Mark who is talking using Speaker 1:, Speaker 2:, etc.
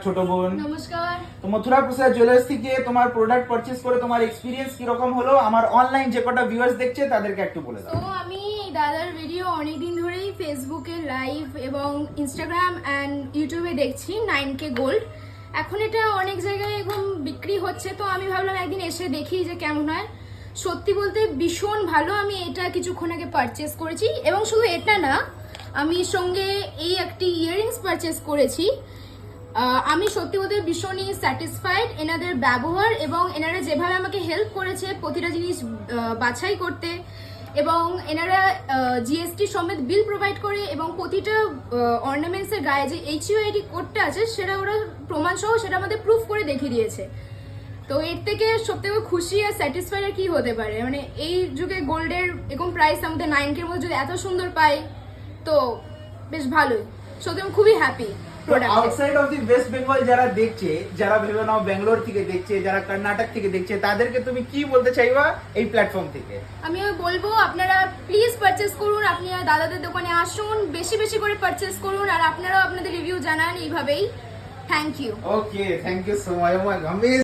Speaker 1: ছোট বোন
Speaker 2: নমস্কার।
Speaker 1: তো মথুরা প্রসাদ জুয়েলার্স থেকে তোমার প্রোডাক্ট পারচেজ করে তোমার এক্সপিরিয়েন্স কি রকম হলো আমার অনলাইন যে কটা ভিউয়ার্স দেখছে তাদেরকে একটু বলে দাও।
Speaker 2: তো আমি দাদার ভিডিও অনেকদিন ধরেই ফেসবুকে লাইভ এবং ইনস্টাগ্রাম অ্যান্ড ইউটিউবে দেখছি 9K গোল্ড। এখন এটা অনেক জায়গায় এরকম বিক্রি হচ্ছে, তো আমি ভাবলাম একদিন এসে দেখি যে কেমন হয়। সত্যি বলতে ভীষণ ভালো। আমি এটা কিছুক্ষণ আগে পারচেস করেছি এবং শুধু এটা না, আমি সঙ্গে এই একটি ইয়াররিংস পারচেস করেছি। আমি সত্যি বলতে ভীষণই স্যাটিসফাইড এনাদের ব্যবহার এবং এনারা যেভাবে আমাকে হেল্প করেছে প্রতিটা জিনিস বাছাই করতে, এবং এনারা জিএসটি সমেত বিল প্রোভাইড করে এবং প্রতিটা অর্নামেন্টসের গায়ে যে HUID কোডটা আছে সেটা ওরা প্রমাণ সহ সেটা আমাদের প্রুফ করে দেখিয়ে দিয়েছে। তো এর থেকে সবথেকে খুশি আর স্যাটিসফাইড আর কি হতে পারে, মানে এই যুগে গোল্ডের এরকম প্রাইস আমাদের 9K এর মধ্যে যদি এত সুন্দর পাই তো বেশ ভালোই। সত্যি আমি খুবই happy.
Speaker 1: Outside of the West Bengal যারা দেখছে, যারা ভেবে নাও ব্যাঙ্গালোর থেকে দেখছে, যারা কর্ণাটক থেকে দেখছে, তাদেরকে তুমি কি বলতে চাইবা এই প্ল্যাটফর্ম থেকে?
Speaker 2: আমি বলবো আপনারা প্লিজ পারচেস করুন, আপনারা দাদাদের দোকানে আসুন, বেশি বেশি করে পারচেস করুন আর আপনারাও আপনাদের রিভিউ জানান এইভাবেই। Thank you.
Speaker 1: Okay, thank you so much.